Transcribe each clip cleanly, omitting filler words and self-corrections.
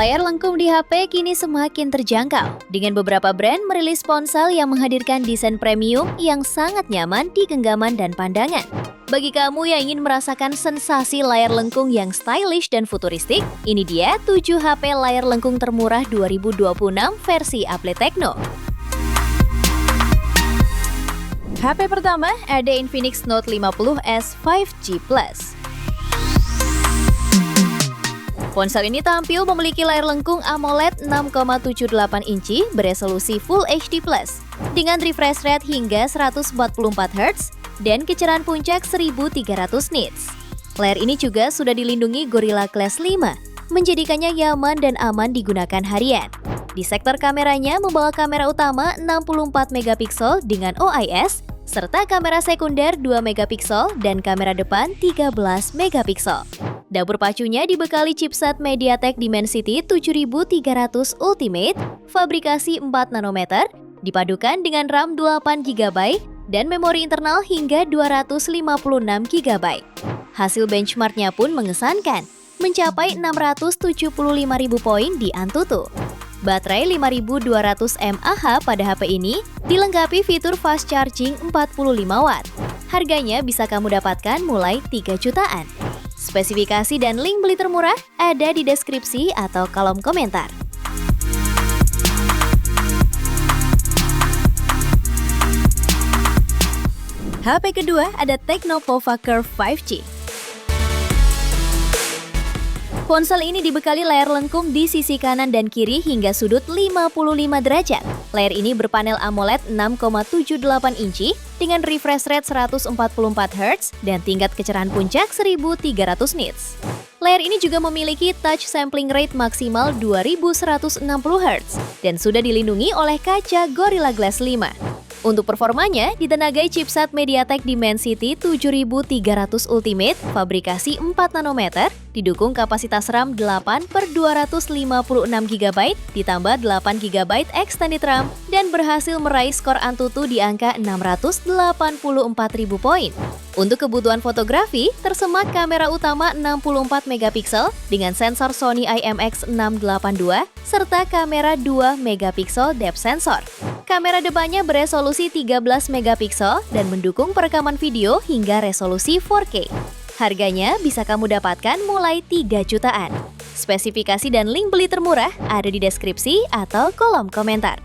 Layar lengkung di HP kini semakin terjangkau, dengan beberapa brand merilis ponsel yang menghadirkan desain premium yang sangat nyaman di genggaman dan pandangan. Bagi kamu yang ingin merasakan sensasi layar lengkung yang stylish dan futuristik, ini dia 7 HP layar lengkung termurah 2026 versi Apple Techno. HP pertama ada Infinix Note 50s 5G Plus. Ponsel ini tampil memiliki layar lengkung AMOLED 6,78 inci beresolusi Full HD+, dengan refresh rate hingga 144 Hz dan kecerahan puncak 1300 nits. Layar ini juga sudah dilindungi Gorilla Glass 5, menjadikannya nyaman dan aman digunakan harian. Di sektor kameranya membawa kamera utama 64 megapiksel dengan OIS, serta kamera sekunder 2 megapiksel dan kamera depan 13 megapiksel. Dapur pacunya dibekali chipset MediaTek Dimensity 7300 Ultimate, fabrikasi 4 nanometer, dipadukan dengan RAM 8 GB dan memori internal hingga 256 GB. Hasil benchmarknya pun mengesankan, mencapai 675.000 poin di Antutu. Baterai 5200 mAh pada HP ini dilengkapi fitur fast charging 45 Watt. Harganya bisa kamu dapatkan mulai 3 jutaan. Spesifikasi dan link beli termurah ada di deskripsi atau kolom komentar. HP kedua ada Tecno Pova Curve 5G. Ponsel ini dibekali layar lengkung di sisi kanan dan kiri hingga sudut 55 derajat. Layar ini berpanel AMOLED 6,78 inci dengan refresh rate 144 Hz dan tingkat kecerahan puncak 1300 nits. Layar ini juga memiliki touch sampling rate maksimal 2160 Hz dan sudah dilindungi oleh kaca Gorilla Glass 5. Untuk performanya, ditenagai chipset MediaTek Dimensity 7300 Ultimate, fabrikasi 4 nanometer, didukung kapasitas RAM 8/256 GB, ditambah 8 GB extended RAM, dan berhasil meraih skor Antutu di angka 684.000 poin. Untuk kebutuhan fotografi, tersemat kamera utama 64 megapiksel dengan sensor Sony IMX682, serta kamera 2 megapiksel depth sensor. Kamera depannya beresolusi 13 megapiksel dan mendukung perekaman video hingga resolusi 4K. Harganya bisa kamu dapatkan mulai 3 jutaan. Spesifikasi dan link beli termurah ada di deskripsi atau kolom komentar.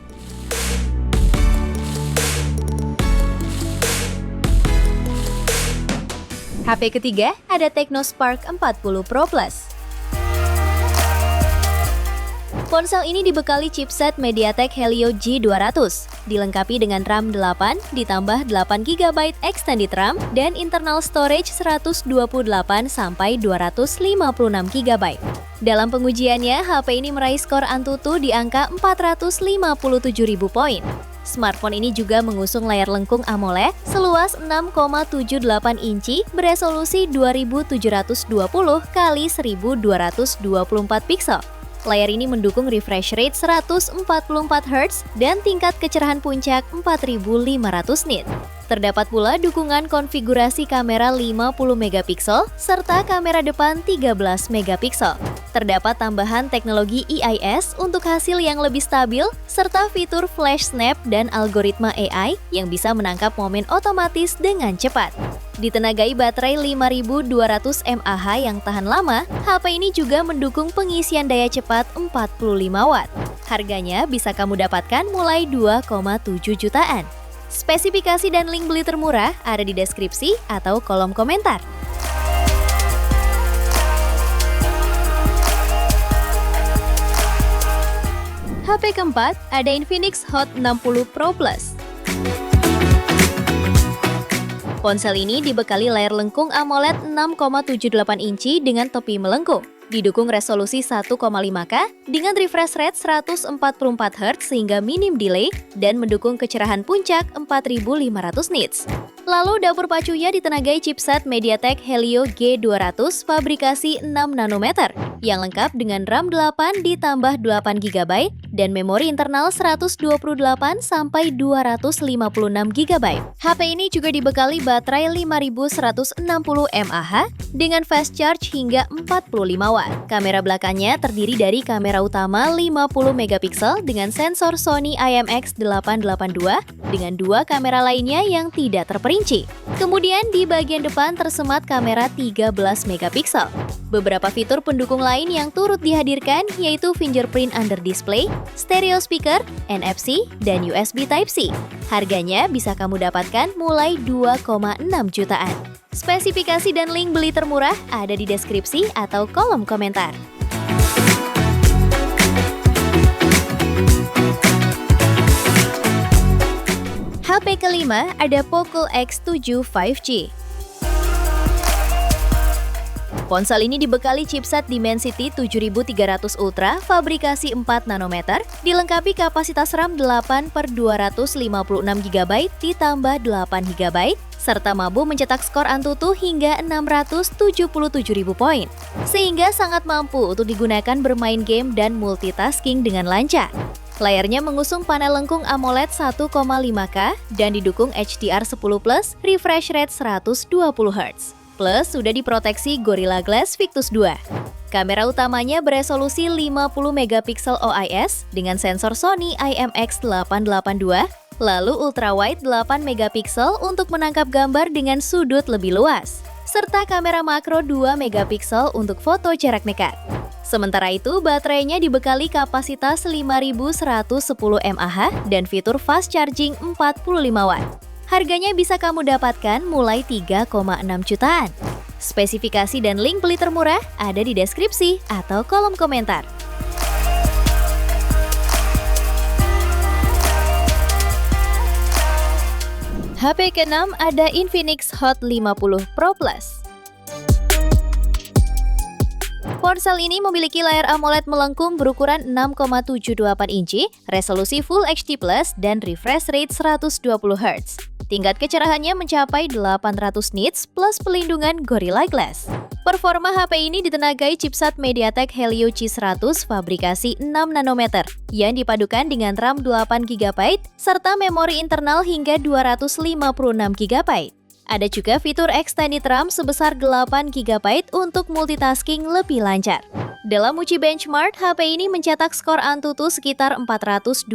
HP ketiga ada Tecno Spark 40 Pro Plus. Ponsel ini dibekali chipset MediaTek Helio G200, dilengkapi dengan RAM 8 ditambah 8 GB extended RAM dan internal storage 128 sampai 256 GB. Dalam pengujiannya, HP ini meraih skor Antutu di angka 457.000 poin. Smartphone ini juga mengusung layar lengkung AMOLED seluas 6,78 inci beresolusi 2720 x 1224 piksel. Layar ini mendukung refresh rate 144 Hz dan tingkat kecerahan puncak 4500 nits. Terdapat pula dukungan konfigurasi kamera 50 megapiksel serta kamera depan 13 megapiksel. Terdapat tambahan teknologi EIS untuk hasil yang lebih stabil serta fitur flash snap dan algoritma AI yang bisa menangkap momen otomatis dengan cepat. Ditenagai baterai 5200 mAh yang tahan lama, HP ini juga mendukung pengisian daya cepat 45 Watt. Harganya bisa kamu dapatkan mulai 2,7 jutaan. Spesifikasi dan link beli termurah ada di deskripsi atau kolom komentar. HP keempat ada Infinix Hot 60 Pro Plus. Ponsel ini dibekali layar lengkung AMOLED 6,78 inci dengan topi melengkung. Didukung resolusi 1,5K dengan refresh rate 144 Hz sehingga minim delay dan mendukung kecerahan puncak 4500 nits. Lalu dapur pacunya ditenagai chipset MediaTek Helio G200 fabrikasi 6 nanometer yang lengkap dengan RAM 8 ditambah 8 GB dan memori internal 128 sampai 256 GB. HP ini juga dibekali baterai 5160 mAh dengan fast charge hingga 45 Watt. watt. Kamera belakangnya terdiri dari kamera utama 50 megapiksel dengan sensor Sony IMX882 dengan dua kamera lainnya yang tidak terperinci. Kemudian di bagian depan tersemat kamera 13 megapiksel. Beberapa fitur pendukung lain yang turut dihadirkan yaitu fingerprint under display, stereo speaker, NFC, dan USB Type-C. Harganya bisa kamu dapatkan mulai 2,6 jutaan. Spesifikasi dan link beli termurah ada di deskripsi atau kolom komentar. HP kelima ada Poco X7 5G. Ponsel ini dibekali chipset Dimensity 7300 Ultra, fabrikasi 4 nanometer, dilengkapi kapasitas RAM 8/256GB ditambah 8GB, serta mampu mencetak skor Antutu hingga 677.000 poin, sehingga sangat mampu untuk digunakan bermain game dan multitasking dengan lancar. Layarnya mengusung panel lengkung AMOLED 1,5K dan didukung HDR10+, refresh rate 120Hz. Plus, sudah diproteksi Gorilla Glass Victus 2. Kamera utamanya beresolusi 50 megapiksel OIS dengan sensor Sony IMX882, lalu ultrawide 8 megapiksel untuk menangkap gambar dengan sudut lebih luas, serta kamera makro 2 megapiksel untuk foto jarak dekat. Sementara itu, baterainya dibekali kapasitas 5110 mAh dan fitur fast charging 45 watt. Harganya bisa kamu dapatkan mulai 3,6 jutaan. Spesifikasi dan link beli termurah ada di deskripsi atau kolom komentar. HP ke-6 ada Infinix Hot 50 Pro Plus. Ponsel ini memiliki layar AMOLED melengkung berukuran 6,78 inci, resolusi Full HD+, dan refresh rate 120Hz. Tingkat kecerahannya mencapai 800 nits plus pelindungan Gorilla Glass. Performa HP ini ditenagai chipset MediaTek Helio G100 fabrikasi 6 nanometer yang dipadukan dengan RAM 8GB serta memori internal hingga 256GB. Ada juga fitur extended RAM sebesar 8GB untuk multitasking lebih lancar. Dalam uji benchmark, HP ini mencetak skor Antutu sekitar 420.000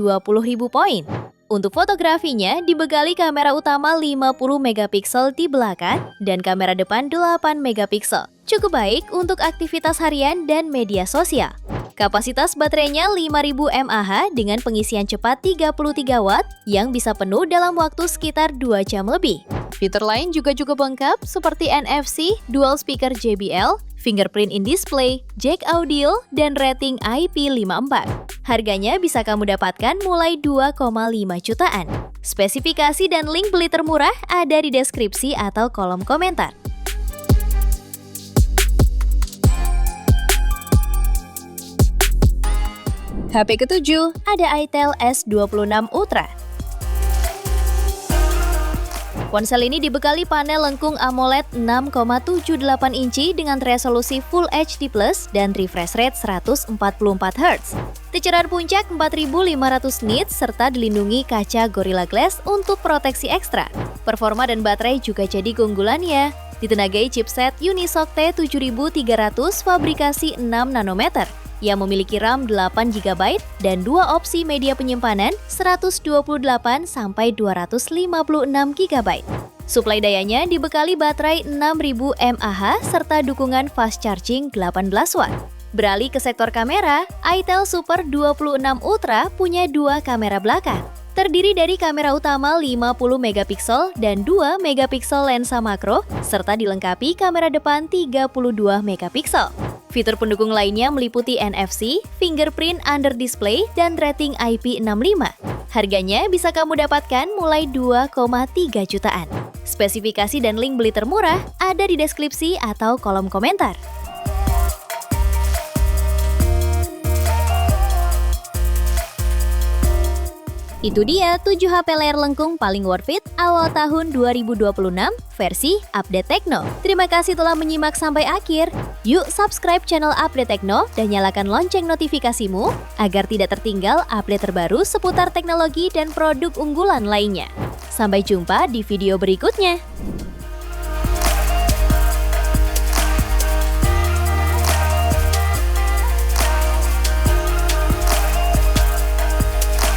poin. Untuk fotografinya, dibekali kamera utama 50 megapiksel di belakang dan kamera depan 8 megapiksel. Cukup baik untuk aktivitas harian dan media sosial. Kapasitas baterainya 5000 mAh dengan pengisian cepat 33 watt yang bisa penuh dalam waktu sekitar 2 jam lebih. Fitur lain juga cukup lengkap seperti NFC, dual speaker JBL, fingerprint in display, jack audio, dan rating IP54. Harganya bisa kamu dapatkan mulai 2,5 jutaan. Spesifikasi dan link beli termurah ada di deskripsi atau kolom komentar. HP ke-7 ada Itel S26 Ultra. Ponsel ini dibekali panel lengkung AMOLED 6,78 inci dengan resolusi Full HD+ dan refresh rate 144Hz. Kecerahan puncak 4500 nits serta dilindungi kaca Gorilla Glass untuk proteksi ekstra. Performa dan baterai juga jadi keunggulannya. Ditenagai chipset Unisoc T7300 fabrikasi 6 nanometer yang memiliki RAM 8GB dan dua opsi media penyimpanan 128 sampai 256GB. Suplai dayanya dibekali baterai 6000 mAh serta dukungan fast charging 18 watt. Beralih ke sektor kamera, Itel Super 26 Ultra punya dua kamera belakang. Terdiri dari kamera utama 50 megapiksel dan 2 megapiksel lensa makro, serta dilengkapi kamera depan 32 megapiksel. Fitur pendukung lainnya meliputi NFC, fingerprint under display, dan rating IP65. Harganya bisa kamu dapatkan mulai 2,3 jutaan. Spesifikasi dan link beli termurah ada di deskripsi atau kolom komentar. Itu dia 7 HP layar lengkung paling worth it awal tahun 2026 versi Update Tekno. Terima kasih telah menyimak sampai akhir. Yuk subscribe channel Update Tekno dan nyalakan lonceng notifikasimu agar tidak tertinggal update terbaru seputar teknologi dan produk unggulan lainnya. Sampai jumpa di video berikutnya.